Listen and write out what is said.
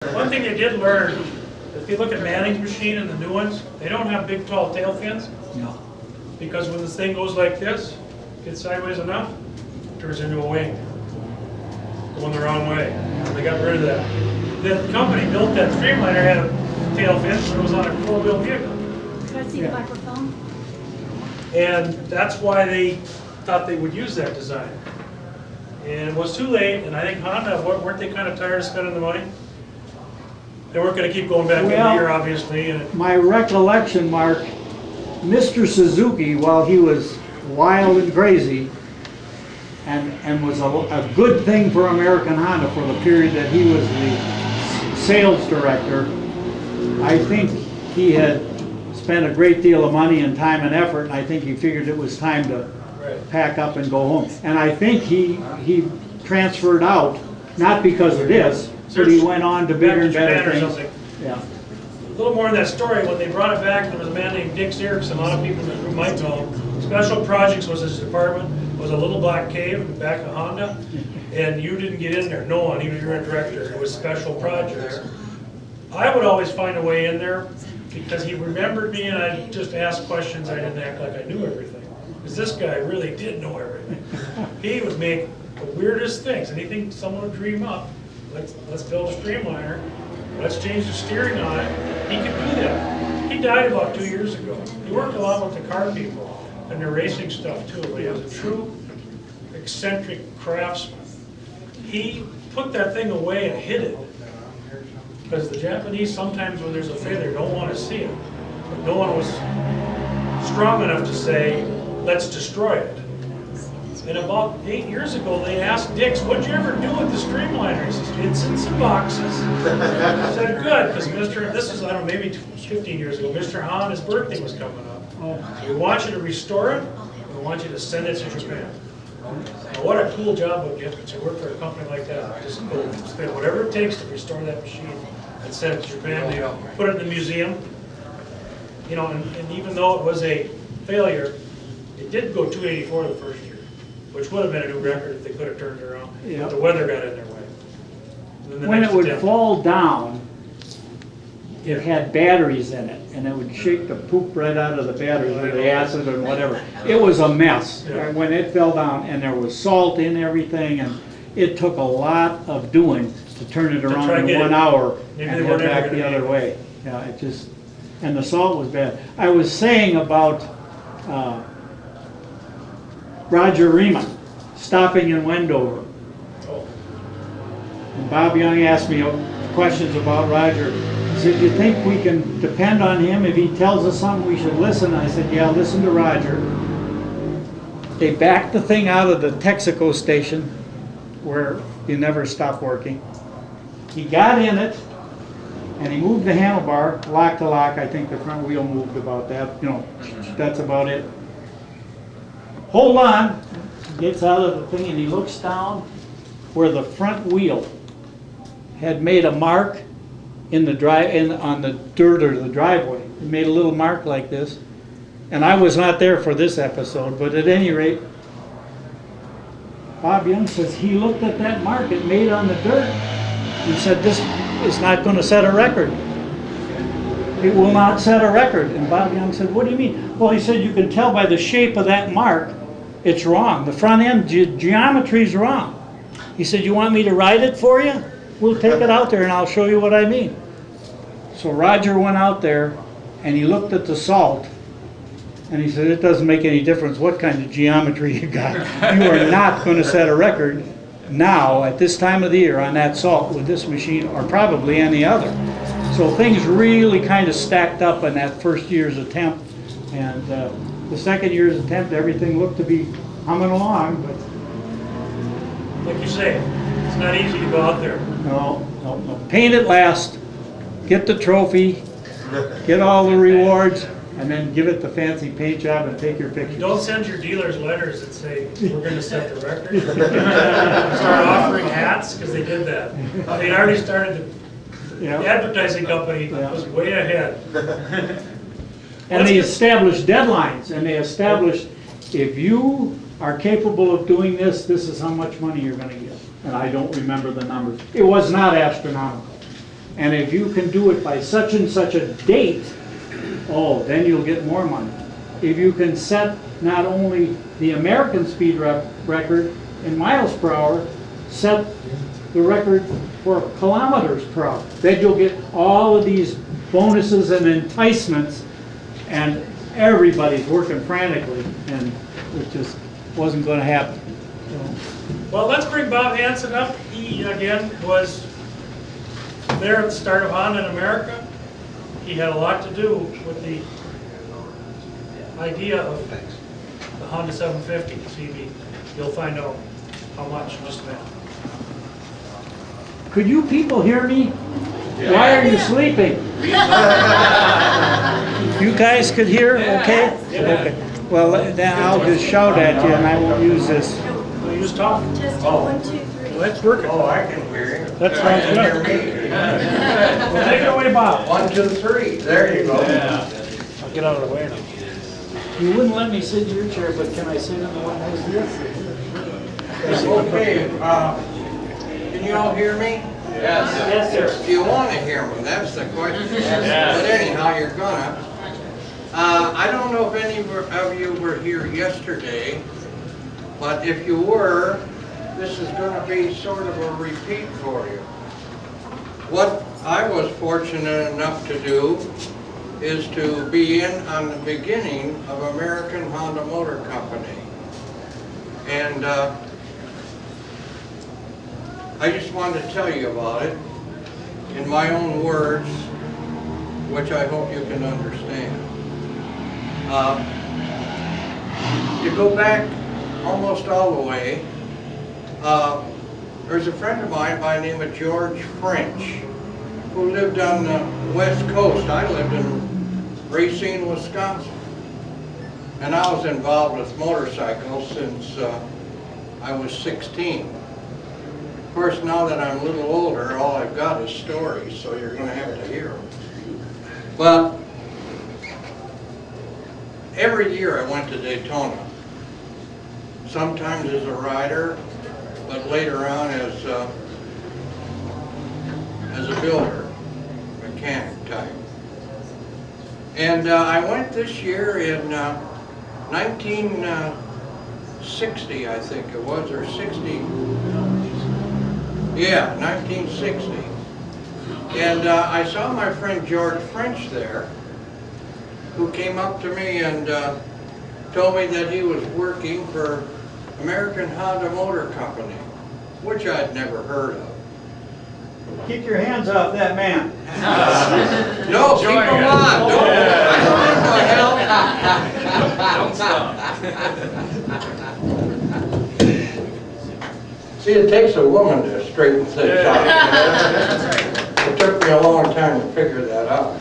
One thing they did learn, if you look at Manning's machine and the new ones, they don't have big tall tail fins. No. Because when this thing goes like this, gets sideways enough, it turns into a wing. Going the wrong way. So they got rid of that. The company built that Streamliner, had a tail fin, but it was on a four-wheel vehicle. Can I see the microphone? And that's why they thought they would use that design. And it was too late, and I think Honda, weren't they kind of tired of spending the money? They weren't going to keep going back in here, obviously. And my recollection, Mark, Mr. Suzuki, while he was wild and crazy, and was a good thing for American Honda for the period that he was the sales director, I think he had spent a great deal of money and time and effort, and I think he figured it was time to pack up and go home. And I think he transferred out, not because of this, but he went on to bigger and better things. Yeah. A little more in that story, when they brought it back, there was a man named Dick Erickson, a lot of people in the group might know him. Special Projects was his department, was a little black cave in the back of Honda, and you didn't get in there, no one, even if you were a director, it was Special Projects. I would always find a way in there, because he remembered me and I just asked questions, I didn't act like I knew everything. Because this guy really did know everything. He would make the weirdest things, anything someone would dream up. Let's build a Streamliner, let's change the steering on it. He could do that. He died about 2 years ago. He worked a lot with the car people and their racing stuff too, but he was a true eccentric craftsman. He put that thing away and hid it. Because the Japanese, sometimes when there's a failure, don't want to see it. But no one was strong enough to say, let's destroy it. And about 8 years ago, they asked Dix, what'd you ever do with the Streamliner? He says, it's in some boxes. I said, good, because this is, I don't know, maybe 15 years ago, Mr. Honda's birthday was coming up. So we want you to restore it, and we want you to send it to Japan. Now, what a cool job would get to work for a company like that. Just go spend whatever it takes to restore that machine and send it to Japan. They put it in the museum. You know, and even though it was a failure, it did go 284 the first year, which would have been a new record if they could have turned it around. Yeah. But the weather got in their way. When it would fall down, it had batteries in it, and it would shake the poop right out of the batteries with the acid and whatever. It was a mess when it fell down, and there was salt in everything, and it took a lot of doing to turn it around in 1 hour and head back the other way. Yeah, it just, and the salt was bad. I was saying about Roger Riemann stopping in Wendover. And Bob Young asked me questions about Roger. He said, do you think we can depend on him? If he tells us something, we should listen. I said, yeah, listen to Roger. They backed the thing out of the Texaco station where you never stop working. He got in it, and he moved the handlebar, lock to lock. I think the front wheel moved about that. You know, that's about it. Hold on. He gets out of the thing, and he looks down where the front wheel had made a mark in the on the dirt or the driveway. It made a little mark like this. And I was not there for this episode, but at any rate, Bob Young says he looked at that mark it made on the dirt and said, this is not going to set a record. It will not set a record. And Bob Young said, what do you mean? Well, he said, you can tell by the shape of that mark, it's wrong. The front end geometry is wrong. He said, you want me to write it for you? We'll take it out there and I'll show you what I mean. So Roger went out there and he looked at the salt and he said, it doesn't make any difference what kind of geometry you got. You are not going to set a record now at this time of the year on that salt with this machine or probably any other. So things really kind of stacked up in that first year's attempt, and the second year's attempt everything looked to be humming along, but like you say, it's not easy to go out there. No. Paint it last, get the trophy, get all the rewards, and then give it the fancy paint job and take your pictures. Don't send your dealers letters that say, we're going to set the record. Start offering hats, because they did that. They'd already started, the advertising company was way ahead. And they established deadlines, and they established, if you are capable of doing this, this is how much money you're going to get. And I don't remember the numbers. It was not astronomical. And if you can do it by such and such a date, oh, then you'll get more money. If you can set not only the American speed record in miles per hour, set the record for kilometers per hour, then you'll get all of these bonuses and enticements, and everybody's working frantically, and it just wasn't going to happen. So, Well, let's bring Bob Hansen up. He, again, was there at the start of Honda in America. He had a lot to do with the idea of the Honda 750 CB. You'll find out how much in just a minute. could you people hear me? Why are you sleeping? You guys could hear, okay? Okay. Well, then I'll just shout at you and I won't use this. Will you just talk? Just 1, 2, 3. Let's work it. Oh, I can hear you. That sounds I good. can hear me. Well, take it away, Bob. 1, 2, 3. There you go. I'll get out of the way now. You wouldn't let me sit in your chair, but can I sit in the one that's here? Okay, can you all hear me? Yes, sir. Do you want to hear me? That's the question. But anyhow, you're gonna. I don't know if any of you were here yesterday, but if you were, this is going to be sort of a repeat for you. What I was fortunate enough to do is to be in on the beginning of American Honda Motor Company. And I just wanted to tell you about it in my own words, which I hope you can understand. To go back almost all the way, there's a friend of mine by the name of George French who lived on the West Coast. I lived in Racine, Wisconsin. And I was involved with motorcycles since I was 16. Of course, now that I'm a little older, all I've got is stories, so you're going to have to hear them. But every year I went to Daytona, sometimes as a rider, but later on as a builder, mechanic type. And I went this year in 1960, I think it was, or 60. Yeah, 1960. And I saw my friend George French there, who came up to me and told me that he was working for American Honda Motor Company, which I'd never heard of. Keep your hands off that man. No, keep them on. Don't, I don't want no help. Don't stop. See, it takes a woman to straighten things out. It took me a long time to figure that out.